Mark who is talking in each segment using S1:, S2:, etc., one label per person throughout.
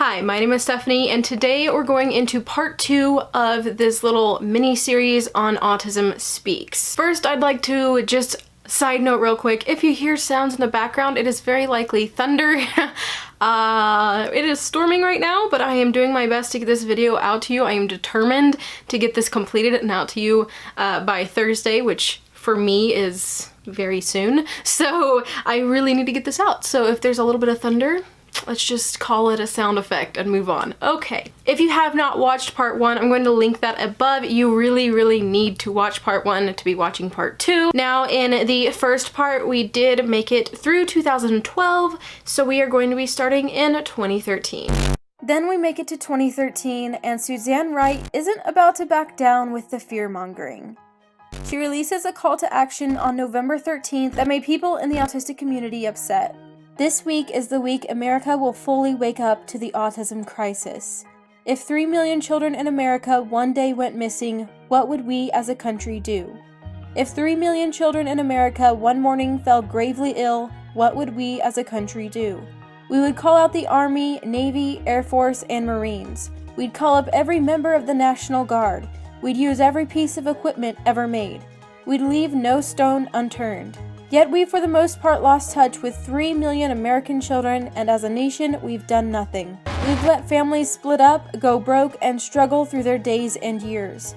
S1: Hi, my name is Bethany, and today we're going into part 2 of this little mini-series on Autism Speaks. First, I'd like to just side note real quick, if you hear sounds in the background, it is very likely thunder. It is storming right now, but I am doing my best to get this video out to you. I am determined to get this completed and out to you by Thursday, which for me is very soon. So I really need to get this out. So if there's a little bit of thunder, let's just call it a sound effect and move on. Okay, if you have not watched part 1, I'm going to link that above. You really need to watch part 1 to be watching part 2. Now, in the first part, we did make it through 2012, so we are going to be starting in 2013.
S2: Then we make it to 2013, and Suzanne Wright isn't about to back down with the fear-mongering. She releases a call to action on November 13th that made people in the autistic community upset. This week is the week America will fully wake up to the autism crisis. If 3 million children in America one day went missing, what would we as a country do? If 3 million children in America one morning fell gravely ill, what would we as a country do? We would call out the Army, Navy, Air Force, and Marines. We'd call up every member of the National Guard. We'd use every piece of equipment ever made. We'd leave no stone unturned. Yet we for the most part lost touch with 3 million American children, and as a nation, we've done nothing. We've let families split up, go broke, and struggle through their days and years.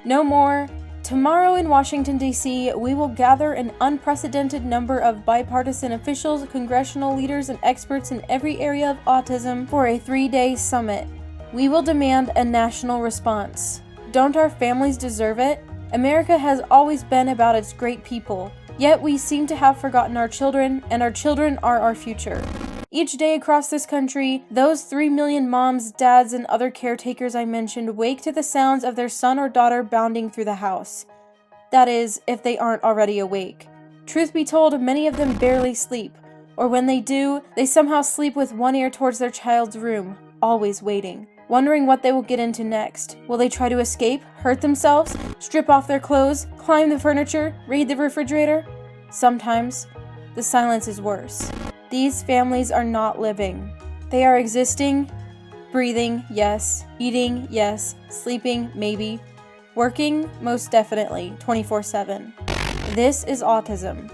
S2: No more. Tomorrow in Washington, D.C., we will gather an unprecedented number of bipartisan officials, congressional leaders, and experts in every area of autism for a 3-day summit. We will demand a national response. Don't our families deserve it? America has always been about its great people. Yet we seem to have forgotten our children, and our children are our future. Each day across this country, those 3 million moms, dads, and other caretakers I mentioned wake to the sounds of their son or daughter bounding through the house. That is, if they aren't already awake. Truth be told, many of them barely sleep, or when they do, they somehow sleep with one ear towards their child's room, always waiting, wondering what they will get into next. Will they try to escape, hurt themselves, strip off their clothes, climb the furniture, raid the refrigerator? Sometimes, the silence is worse. These families are not living. They are existing, breathing, yes, eating, yes, sleeping, maybe, working, most definitely, 24/7. This is autism.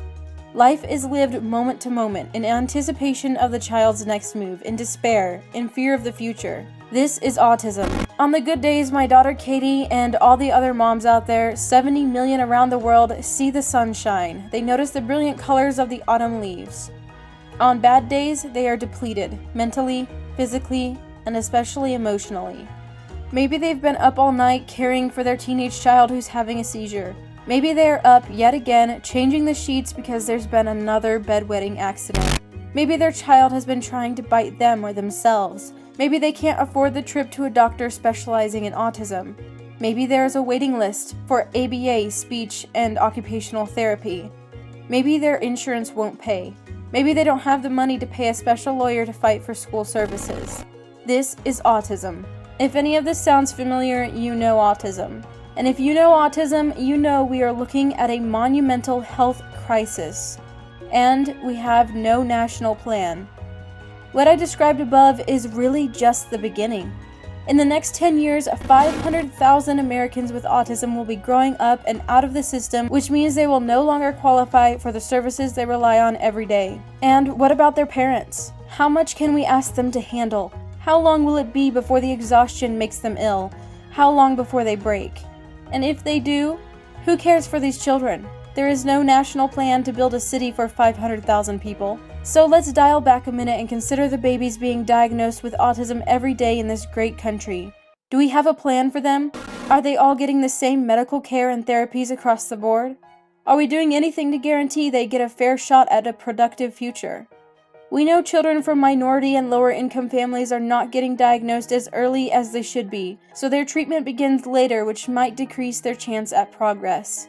S2: Life is lived moment to moment, in anticipation of the child's next move, in despair, in fear of the future. This is autism. On the good days, my daughter Katie and all the other moms out there, 70 million around the world, see the sunshine. They notice the brilliant colors of the autumn leaves. On bad days, they are depleted, mentally, physically, and especially emotionally. Maybe they've been up all night caring for their teenage child who's having a seizure. Maybe they are up yet again, changing the sheets because there's been another bedwetting accident. Maybe their child has been trying to bite them or themselves. Maybe they can't afford the trip to a doctor specializing in autism. Maybe there is a waiting list for ABA, speech, and occupational therapy. Maybe their insurance won't pay. Maybe they don't have the money to pay a special lawyer to fight for school services. This is autism. If any of this sounds familiar, you know autism. And if you know autism, you know we are looking at a monumental health crisis. And we have no national plan. What I described above is really just the beginning. In the next 10 years, 500,000 Americans with autism will be growing up and out of the system, which means they will no longer qualify for the services they rely on every day. And what about their parents? How much can we ask them to handle? How long will it be before the exhaustion makes them ill? How long before they break? And if they do, who cares for these children? There is no national plan to build a city for 500,000 people. So let's dial back a minute and consider the babies being diagnosed with autism every day in this great country. Do we have a plan for them? Are they all getting the same medical care and therapies across the board? Are we doing anything to guarantee they get a fair shot at a productive future? We know children from minority and lower income families are not getting diagnosed as early as they should be, so their treatment begins later, which might decrease their chance at progress.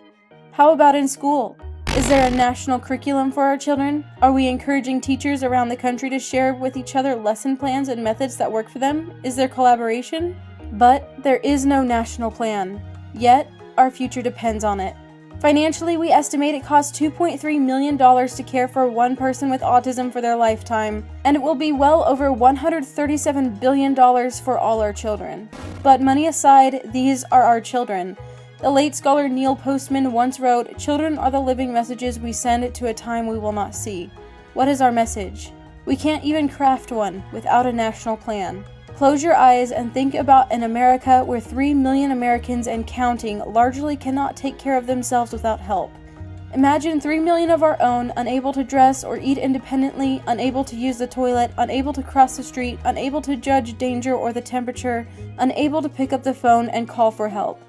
S2: How about in school? Is there a national curriculum for our children? Are we encouraging teachers around the country to share with each other lesson plans and methods that work for them? Is there collaboration? But there is no national plan. Yet, our future depends on it. Financially, we estimate it costs $2.3 million to care for one person with autism for their lifetime, and it will be well over $137 billion for all our children. But money aside, these are our children. The late scholar Neil Postman once wrote, "Children are the living messages we send to a time we will not see." What is our message? We can't even craft one without a national plan. Close your eyes and think about an America where 3 million Americans and counting largely cannot take care of themselves without help. Imagine 3 million of our own, unable to dress or eat independently, unable to use the toilet, unable to cross the street, unable to judge danger or the temperature, unable to pick up the phone and call for help.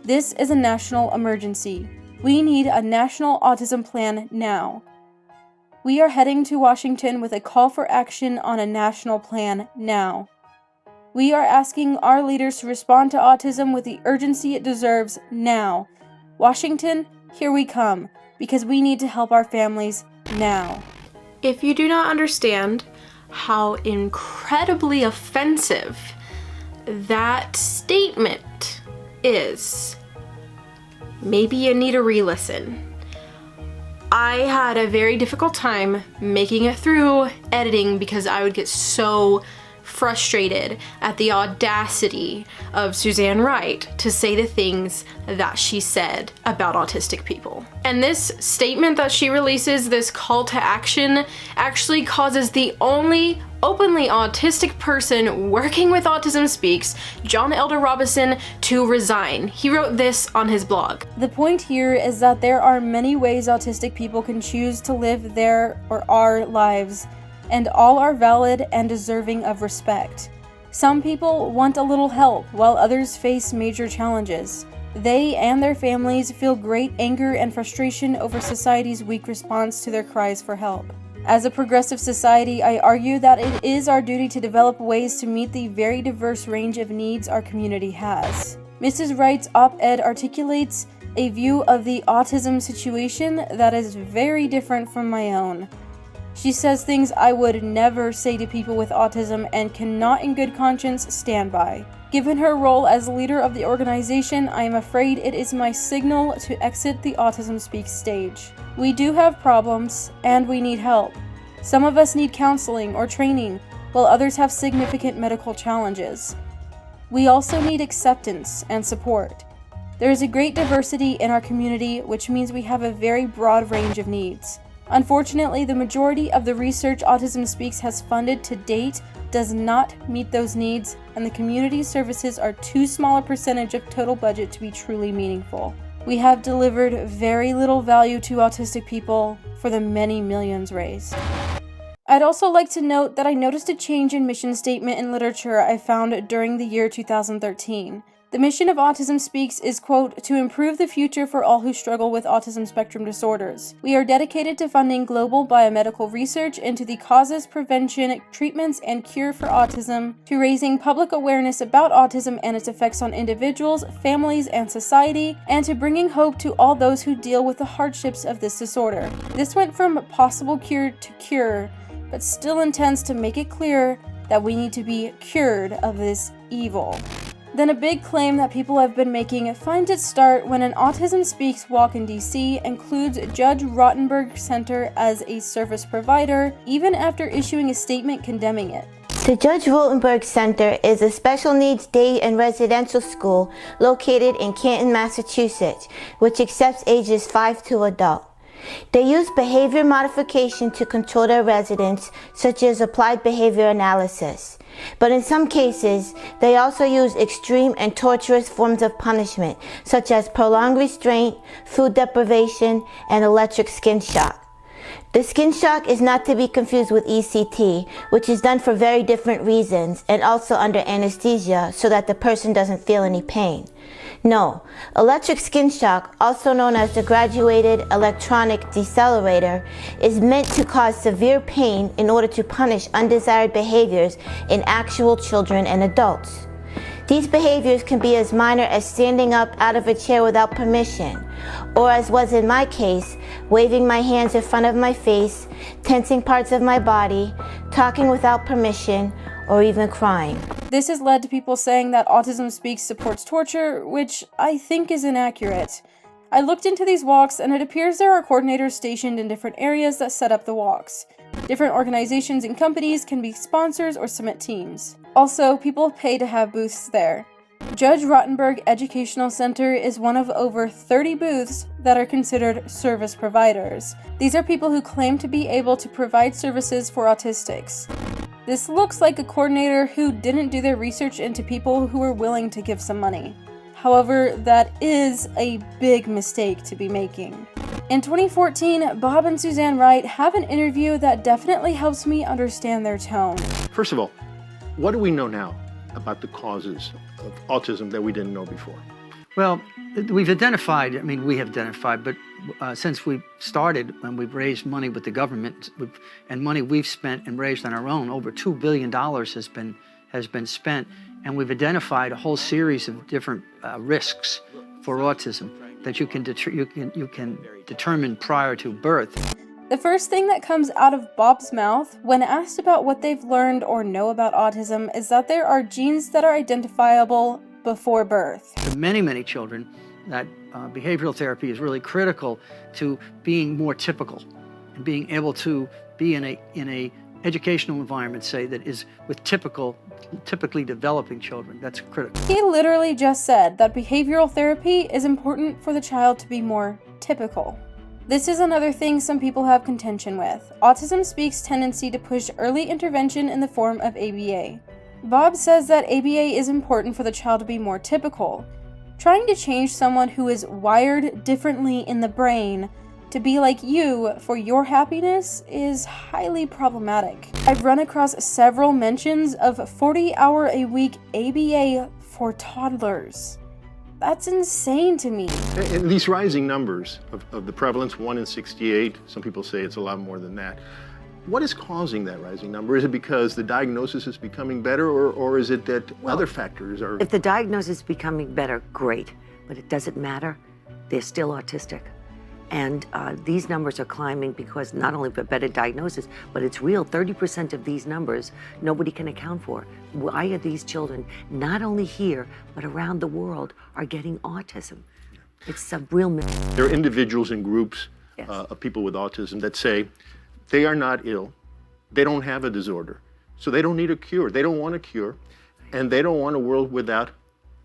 S2: This is a national emergency. We need a national autism plan now. We are heading to Washington with a call for action on a national plan now. We are asking our leaders to respond to autism with the urgency it deserves now. Washington, here we come, because we need to help our families now.
S1: If you do not understand how incredibly offensive that statement is, maybe you need a re-listen. I had a very difficult time making it through editing because I would get so frustrated at the audacity of Suzanne Wright to say the things that she said about autistic people. And this statement that she releases, this call to action, actually causes the only openly autistic person working with Autism Speaks, John Elder Robison, to resign. He wrote this on his blog.
S2: The point here is that there are many ways autistic people can choose to live their or our lives, and all are valid and deserving of respect. Some people want a little help, while others face major challenges. They and their families feel great anger and frustration over society's weak response to their cries for help. As a progressive society, I argue that it is our duty to develop ways to meet the very diverse range of needs our community has. Mrs. Wright's op-ed articulates a view of the autism situation that is very different from my own. She says things I would never say to people with autism and cannot in good conscience stand by. Given her role as leader of the organization, I am afraid it is my signal to exit the Autism Speaks stage. We do have problems, and we need help. Some of us need counseling or training, while others have significant medical challenges. We also need acceptance and support. There is a great diversity in our community, which means we have a very broad range of needs. Unfortunately, the majority of the research Autism Speaks has funded to date does not meet those needs, and the community services are too small a percentage of total budget to be truly meaningful. We have delivered very little value to autistic people for the many millions raised. I'd also like to note that I noticed a change in mission statement in literature I found during the year 2013. The mission of Autism Speaks is, quote, to improve the future for all who struggle with autism spectrum disorders. We are dedicated to funding global biomedical research into the causes, prevention, treatments, and cure for autism, to raising public awareness about autism and its effects on individuals, families, and society, and to bringing hope to all those who deal with the hardships of this disorder. This went from possible cure to cure, but still intends to make it clear that we need to be cured of this evil. Then a big claim that people have been making finds its start when an Autism Speaks walk in DC includes Judge Rottenberg Center as a service provider, even after issuing a statement condemning it.
S3: The Judge Rotenberg Center is a special needs day and residential school located in Canton, Massachusetts, which accepts ages 5 to adult. They use behavior modification to control their residents, such as applied behavior analysis. But in some cases, they also use extreme and torturous forms of punishment, such as prolonged restraint, food deprivation, and electric skin shock. The skin shock is not to be confused with ECT, which is done for very different reasons and also under anesthesia so that the person doesn't feel any pain. No, electric skin shock, also known as the graduated electronic decelerator, is meant to cause severe pain in order to punish undesired behaviors in actual children and adults. These behaviors can be as minor as standing up out of a chair without permission, or as was in my case, waving my hands in front of my face, tensing parts of my body, talking without permission, or even crying.
S2: This has led to people saying that Autism Speaks supports torture, which I think is inaccurate. I looked into these walks, and it appears there are coordinators stationed in different areas that set up the walks. Different organizations and companies can be sponsors or submit teams. Also, people pay to have booths there. Judge Rottenberg Educational Center is one of over 30 booths that are considered service providers. These are people who claim to be able to provide services for autistics. This looks like a coordinator who didn't do their research into people who were willing to give some money. However, that is a big mistake to be making. In 2014, Bob and Suzanne Wright have an interview that definitely helps me understand their tone.
S4: First of all, what do we know now about the causes of autism that we didn't know before?
S5: Well, we have identified, but since we started and we've raised money with the government and money we've spent and raised on our own, over $2 billion has been spent, and we've identified a whole series of different risks for autism that you can determine prior to birth.
S2: The first thing that comes out of Bob's mouth when asked about what they've learned or know about autism is that there are genes that are identifiable before birth.
S5: For many, many children, that behavioral therapy is really critical to being more typical and being able to be in a educational environment, say, that is with typically developing children. That's critical.
S2: He literally just said that behavioral therapy is important for the child to be more typical. This is another thing some people have contention with. Autism Speaks' tendency to push early intervention in the form of ABA. Bob says that ABA is important for the child to be more typical. Trying to change someone who is wired differently in the brain to be like you for your happiness is highly problematic. I've run across several mentions of 40-hour-a-week ABA for toddlers. That's insane to me.
S4: And these rising numbers of the prevalence, 1 in 68, some people say it's a lot more than that. What is causing that rising number? Is it because the diagnosis is becoming better, or is it that other factors are?
S6: If the diagnosis is becoming better, great, but it doesn't matter. They're still autistic. And these numbers are climbing because not only for better diagnosis, but it's real. 30% of these numbers nobody can account for. Why are these children, not only here, but around the world, are getting autism? It's a real myth.
S4: There are individuals and groups
S6: Yes.
S4: of people with autism that say they are not ill, they don't have a disorder, so they don't need a cure. They don't want a cure, and they don't want a world without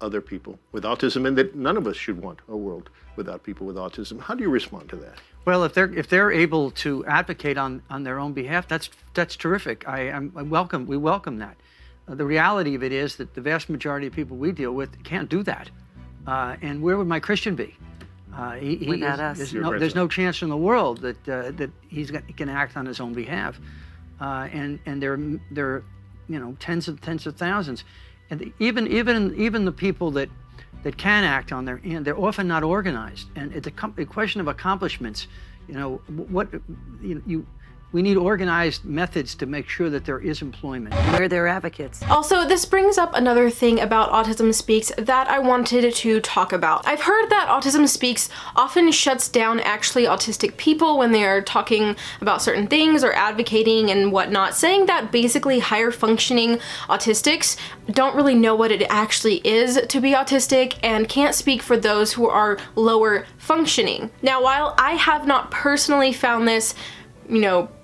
S4: other people with autism, and that none of us should want a world without people with autism. How do you respond to that?
S5: Well, if they're able to advocate on their own behalf, that's terrific. We welcome that. The reality of it is that the vast majority of people we deal with can't do that. And where would my Christian be?
S6: Without us.
S5: There's no chance in the world that he can act on his own behalf. And there are tens of thousands. And even the people that can act on their own, they're often not organized. And it's a question of accomplishments. We need organized methods to make sure that there is employment.
S6: We're their advocates.
S1: Also, this brings up another thing about Autism Speaks that I wanted to talk about. I've heard that Autism Speaks often shuts down actually autistic people when they are talking about certain things or advocating and whatnot, saying that basically higher functioning autistics don't really know what it actually is to be autistic and can't speak for those who are lower functioning. Now, while I have not personally found this,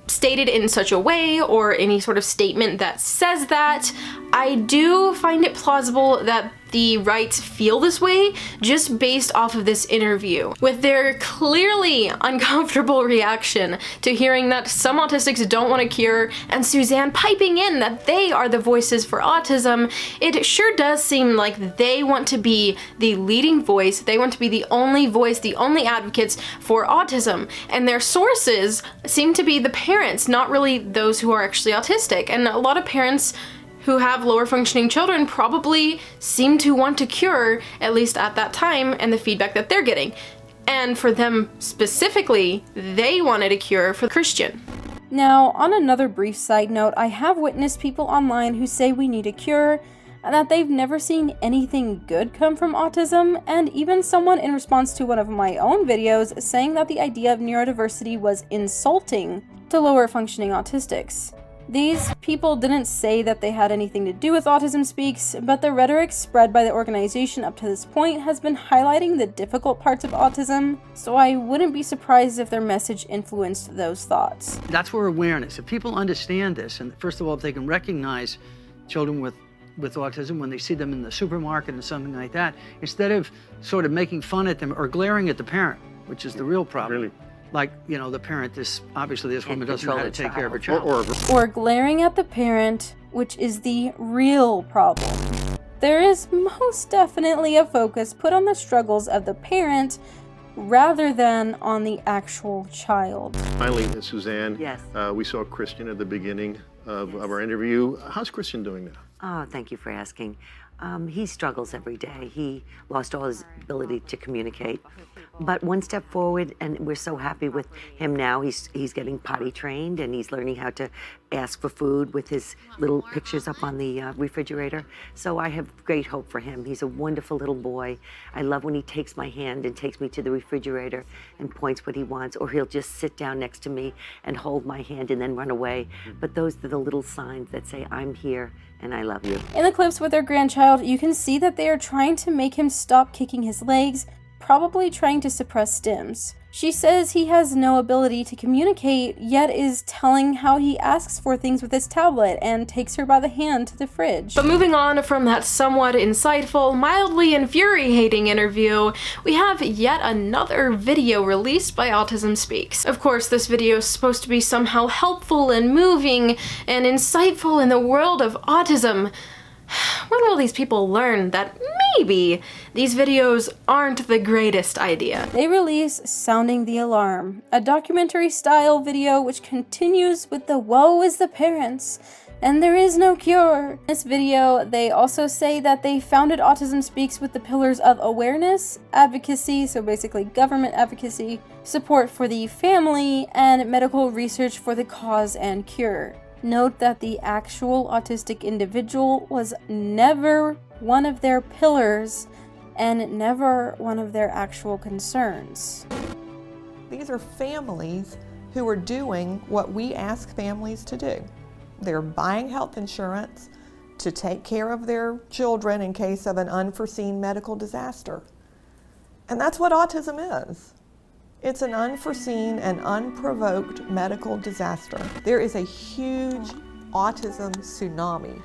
S1: stated in such a way or any sort of statement that says that, I do find it plausible that the Wrights feel this way just based off of this interview. With their clearly uncomfortable reaction to hearing that some autistics don't want a cure and Suzanne piping in that they are the voices for autism, it sure does seem like they want to be the leading voice, they want to be the only voice, the only advocates for autism, and their sources seem to be the parents, not really those who are actually autistic. And a lot of parents who have lower functioning children probably seem to want a cure, at least at that time, and the feedback that they're getting. And for them specifically, they wanted a cure for Christian.
S2: Now, on another brief side note, I have witnessed people online who say we need a cure, and that they've never seen anything good come from autism, and even someone in response to one of my own videos saying that the idea of neurodiversity was insulting to lower functioning autistics. These people didn't say that they had anything to do with Autism Speaks, but the rhetoric spread by the organization up to this point has been highlighting the difficult parts of autism, so I wouldn't be surprised if their message influenced those thoughts.
S5: That's where awareness, if people understand this, and first of all, if they can recognize children with autism when they see them in the supermarket or something like that, instead of sort of making fun at them or glaring at the parent, which is the real problem.
S4: Really?
S5: Like, you know, the parent, obviously this woman doesn't know how to take care of her
S4: Or,
S5: child.
S2: Or glaring at the parent, which is the real problem. There is most definitely a focus put on the struggles of the parent rather than on the actual child.
S4: finally, Suzanne,
S6: Yes.
S4: we saw Christian at the beginning of our interview. How's Christian doing now?
S6: Oh, thank you for asking. He struggles every day. He lost all his ability to communicate. But one step forward, and we're so happy with him now. He's getting potty trained, and he's learning how to ask for food with his little pictures up on the refrigerator. So I have great hope for him. He's a wonderful little boy. I love when he takes my hand and takes me to the refrigerator and points what he wants, or he'll just sit down next to me and hold my hand and then run away. But those are the little signs that say, I'm here and I love you.
S2: In the clips with their grandchild, you can see that they are trying to make him stop kicking his legs, probably trying to suppress stims. She says he has no ability to communicate, yet is telling how he asks for things with his tablet and takes her by the hand to the fridge.
S1: But moving on from that somewhat insightful, mildly infuriating interview, we have yet another video released by Autism Speaks. Of course, this video is supposed to be somehow helpful and moving and insightful in the world of autism. When will these people learn that maybe these videos aren't the greatest idea?
S2: They release Sounding the Alarm, a documentary-style video which continues with the woe is the parents, and there is no cure. In this video, they also say that they founded Autism Speaks with the pillars of awareness, advocacy, so basically government advocacy, support for the family, and medical research for the cause and cure. Note that the actual autistic individual was never one of their pillars and never one of their actual concerns.
S7: These are families who are doing what we ask families to do. They're buying health insurance to take care of their children in case of an unforeseen medical disaster. And that's what autism is. It's an unforeseen and unprovoked medical disaster. There is a huge autism tsunami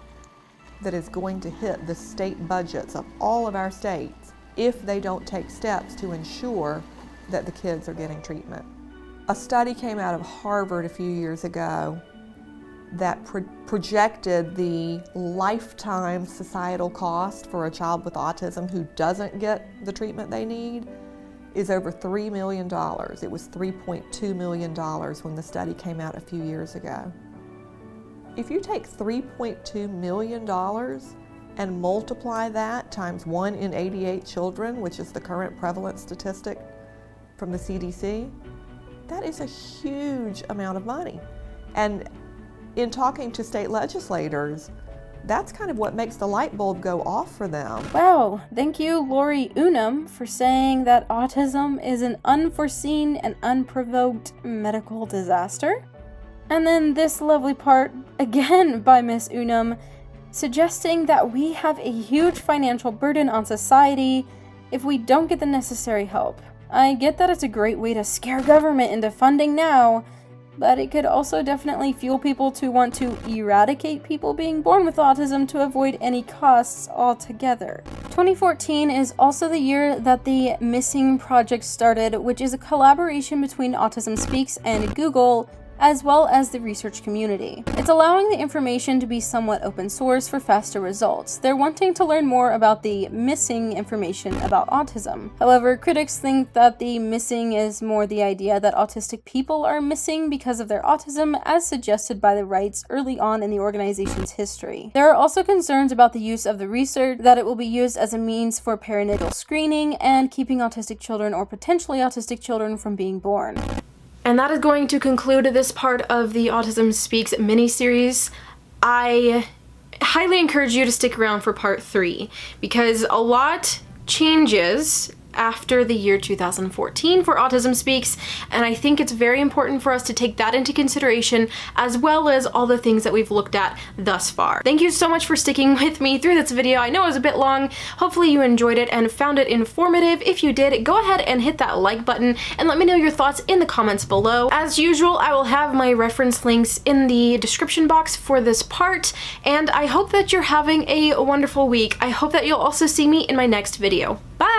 S7: that is going to hit the state budgets of all of our states if they don't take steps to ensure that the kids are getting treatment. A study came out of Harvard a few years ago that projected the lifetime societal cost for a child with autism who doesn't get the treatment they need is over $3 million. It was $3.2 million when the study came out a few years ago. If you take $3.2 million and multiply that times 1 in 88 children, which is the current prevalence statistic from the CDC, that is a huge amount of money. And in talking to state legislators, that's kind of what makes the light bulb go off for them.
S2: Wow, thank you Lori Unum for saying that autism is an unforeseen and unprovoked medical disaster. And then this lovely part, again by Miss Unum, suggesting that we have a huge financial burden on society if we don't get the necessary help. I get that it's a great way to scare government into funding now, but it could also definitely fuel people to want to eradicate people being born with autism to avoid any costs altogether. 2014 is also the year that the Missing Project started, which is a collaboration between Autism Speaks and Google, as well as the research community. It's allowing the information to be somewhat open source for faster results. They're wanting to learn more about the missing information about autism. However, critics think that the missing is more the idea that autistic people are missing because of their autism, as suggested by the Wrights early on in the organization's history. There are also concerns about the use of the research, that it will be used as a means for perinatal screening and keeping autistic children or potentially autistic children from being born.
S1: And that is going to conclude this part of the Autism Speaks mini-series. I highly encourage you to stick around for part 3, because a lot changes after the year 2014 for Autism Speaks, and I think it's very important for us to take that into consideration, as well as all the things that we've looked at thus far. Thank you so much for sticking with me through this video. I know it was a bit long. Hopefully you enjoyed it and found it informative. If you did, go ahead and hit that like button and let me know your thoughts in the comments below. As usual, I will have my reference links in the description box for this part, and I hope that you're having a wonderful week. I hope that you'll also see me in my next video. Bye!